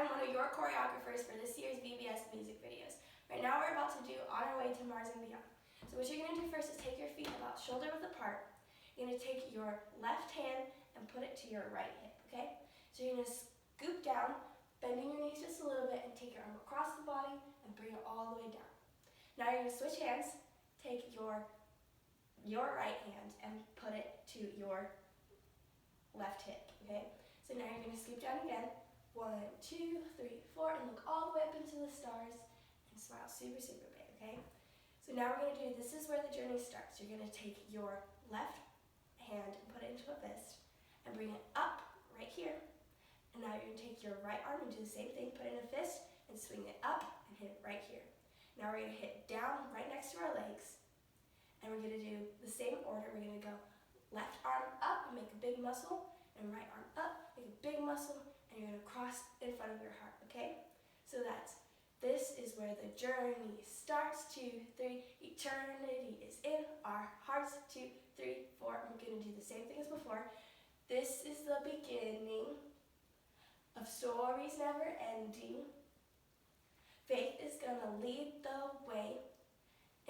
I'm one of your choreographers for this year's VBS music videos. Right now we're about to do On Our Way to Mars and Beyond. So what you're going to do first is take your feet about shoulder width apart. You're going to take your left hand and put it to your right hip, okay? So you're going to scoop down, bending your knees just a little bit, and take your arm across the body and bring it all the way down. Now you're going to switch hands, take your right hand and put it to your left hip, okay? So now you're going to scoop down again. 1, 2, 3, 4, and look all the way up into the stars and smile super, super big, okay? So now we're going to do, this is where the journey starts. You're going to take your left hand and put it into a fist and bring it up right here. And now you're going to take your right arm and do the same thing, put it in a fist and swing it up and hit it right here. Now we're going to hit down right next to our legs. And we're going to do the same order. We're going to go left arm up and make a big muscle, and right arm up, make a big muscle, and you're going to cross in front of your heart, okay? So this is where the journey starts. 2, 3, eternity is in our hearts. 2, 3, 4. I'm going to do the same thing as before. This is the beginning of stories never ending. Faith is going to lead the way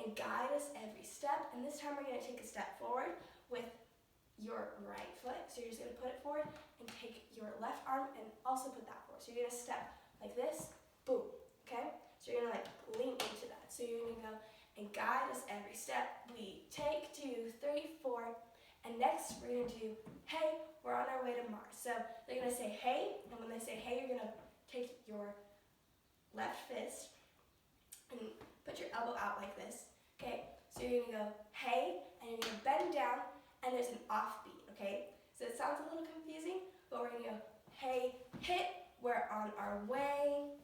and guide us every step. And this time we're going to take a step forward with your right foot. So you're just going to put it forward and take your left arm and also put that forward. So you're going to step like this, boom, okay? So you're going to lean into that. So you're going to go and guide us every step. We take 2, 3, 4. And next we're going to do, hey, we're on our way to Mars. So they're going to say hey, and when they say hey, you're going to take your left fist and put your elbow out like this, okay? So you're going to go hey, and you're going to bend down, and there's an offbeat, okay? So it sounds a little confusing, but we're going to go hey, hit, we're on our way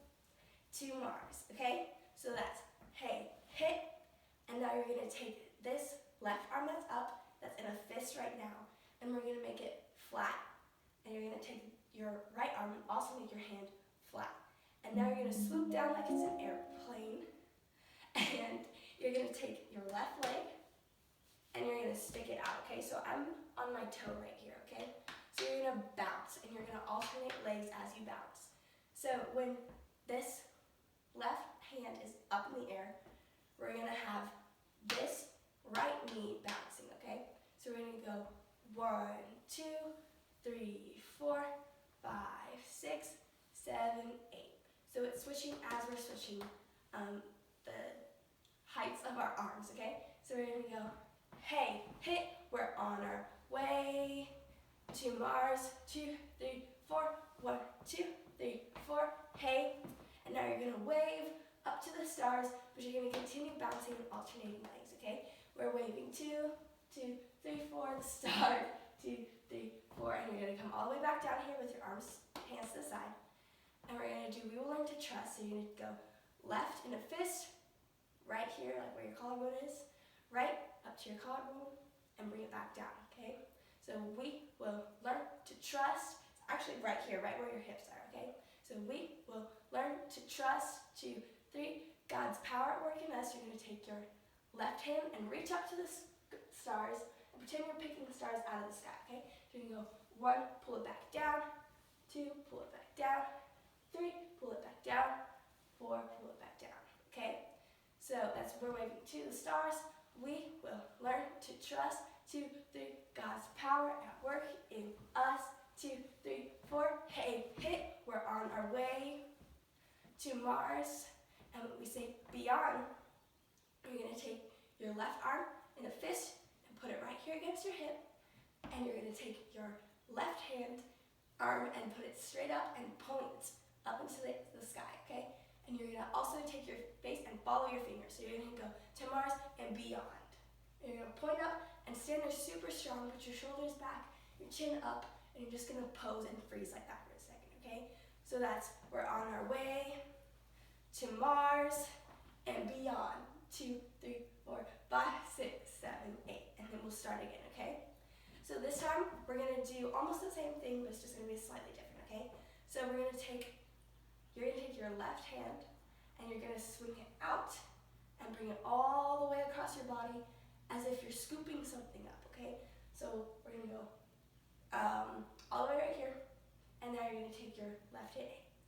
to Mars, okay? So that's hey, hit, and now you're going to take this left arm that's up, that's in a fist right now, and we're going to make it flat. And you're going to take your right arm and also make your hand flat. And now you're going to swoop down like it's an airplane, and you're going to take your left leg, and you're going to stick it out, okay? So I'm on my toe right here, okay? So you're going to bounce, and you're going to alternate legs as you bounce. So when this left hand is up in the air, we're going to have this right knee bouncing, okay? So we're going to go 1, 2, 3, 4, 5, 6, 7, 8. So it's switching as we're switching the heights of our arms, okay? So we're going to go hey, hit, we're on our way to Mars. 2, 3, 4. 1, 2, 3, 4. Hey. And now you're going to wave up to the stars, but you're going to continue bouncing and alternating legs, okay? We're waving 2, 2, 3, 4, the start. 2, 3, 4. And you're going to come all the way back down here with your arms, hands to the side. And we're going to do, we will learn to trust. So you're going to go left in a fist, right here, like where your collarbone is, right up to your collarbone, and bring it back down, okay? So we will learn to trust. It's actually right here, right where your hips are, okay? So we will learn to trust. 2, 3, God's power at work in us. You're going to take your left hand and reach up to the stars and pretend you're picking the stars out of the sky, okay? So you're going to go 1, pull it back down, 2, pull it back down, 3, pull it back down, 4, pull it back down, okay? So that's we're waving to the stars. We will learn to trust. 2, 3, God's power at work in us. 2, 3, 4, hey, hit, we're on our way to Mars. And when we say beyond, you're going to take your left arm in a fist and put it right here against your hip. And you're going to take your left hand arm and put it straight up and point up into the sky, okay? And you're going to also take your face and follow your fingers. So you're going to go to Mars and beyond. And you're going to point up and stand there super strong, put your shoulders back, your chin up, and you're just going to pose and freeze like that for a second, okay? So that's, we're on our way to Mars and beyond. 2, 3, 4, 5, 6, 7, 8. And then we'll start again, okay? So this time, we're going to do almost the same thing, but it's just going to be slightly different, okay? So you're going to take your left hand, and you're going to swing it out and bring it all the way across your body as if you're scooping something up, okay? So we're going to go all the way right here, and now you're going to take your left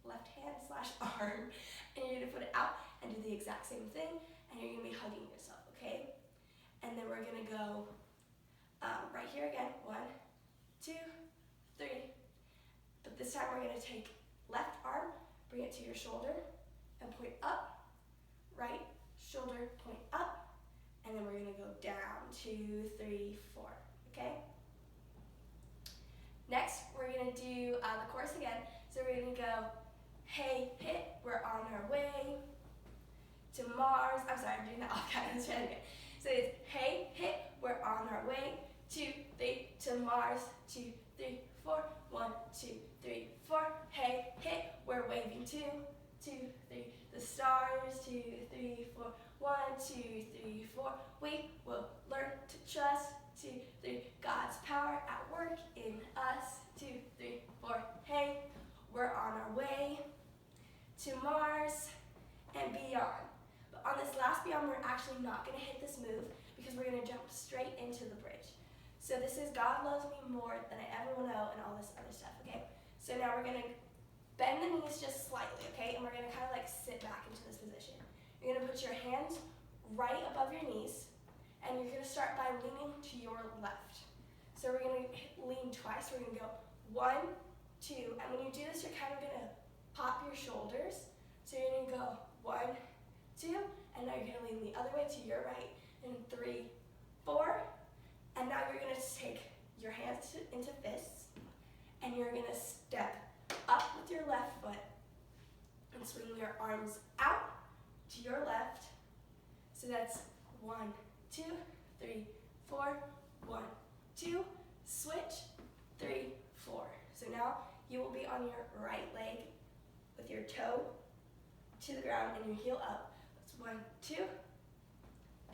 left hand slash arm, and you're gonna put it out and do the exact same thing, and you're gonna be hugging yourself, okay? And then we're gonna go right here again, 1, 2, 3. But this time we're gonna take left arm, bring it to your shoulder, and point up, right, shoulder, point up, and then we're gonna go down, 2, 3, 4, okay? Next, we're gonna do the chorus again. So we're gonna go, hey, hit, we're on our way to Mars. I'm sorry, I'm doing that off guys, let's try it again. So it's, hey, hit, we're on our way, 2, 3, to Mars, 2, 3, 4, 1, 2, 3, 4, hey, hit, we're waving 2, 2, 3, the stars, 2, 3, 4, 1, 2, 3, 4, we will learn to trust, 2, 3, God's power at work in us, 2, 3, 4, hey, we're on our way to Mars and beyond. But on this last beyond, we're actually not gonna hit this move because we're gonna jump straight into the bridge. So this is God loves me more than I ever will know and all this other stuff, okay? So now we're gonna bend the knees just slightly, okay? And we're gonna kind of like sit back into this position. You're gonna put your hands right above your knees, and you're gonna start by leaning to your left. So we're gonna lean twice. We're gonna go 1, 2, and when you do this, you're kind of gonna pop your shoulders. So you're gonna go 1, 2, and now you're gonna lean the other way to your right, and 3, 4, and now you're gonna take your hands into fists, and you're gonna step up with your left foot and swing your arms out to your left. So that's 1, 2, 3, 4, 1, 2, switch, 3, 4. So now you will be on your right leg with your toe to the ground and your heel up. That's 1, 2.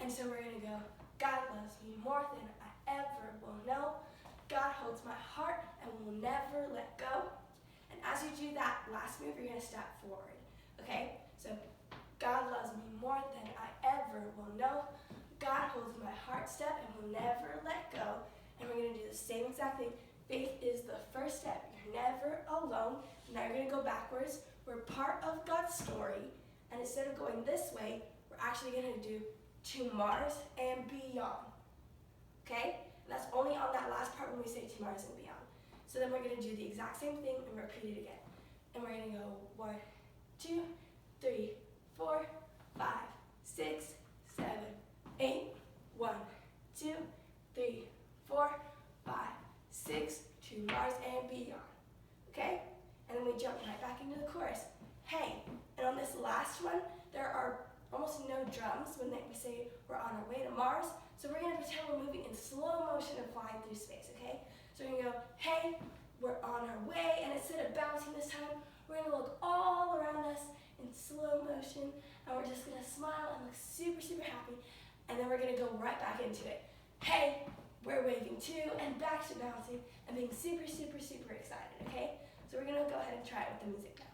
And so we're gonna go, God loves me more than I ever will know. God holds my heart and will never let go. And as you do that last move, you're gonna step forward, okay? So God loves me more than I ever will know. God holds my heart step and will never let go. And we're gonna do the same exact thing. Faith is the first step. You're never alone. Now you're gonna go backwards. We're part of God's story. And instead of going this way, we're actually gonna do to Mars and beyond, okay? And that's only on that last part when we say to Mars and beyond. So then we're gonna do the exact same thing and repeat it again. And we're gonna go 1, 2, 3, 4, 5, 6, 7, 8, 1, 2, 3, 4, 5, 6, to Mars and beyond, okay? And then we jump right back into the chorus. Hey, and on this last one, there are almost no drums when we say we're on our way to Mars. So we're gonna pretend we're moving in slow motion and flying through space, okay? So we're gonna go, hey, we're on our way, and instead of bouncing this time, we're gonna look all around us in slow motion, and we're just gonna smile and look super, super happy, and then we're gonna go right back into it. Hey, we're waving too, and back to bouncing, and being super, super, super excited, okay? So we're gonna go ahead and try it with the music now.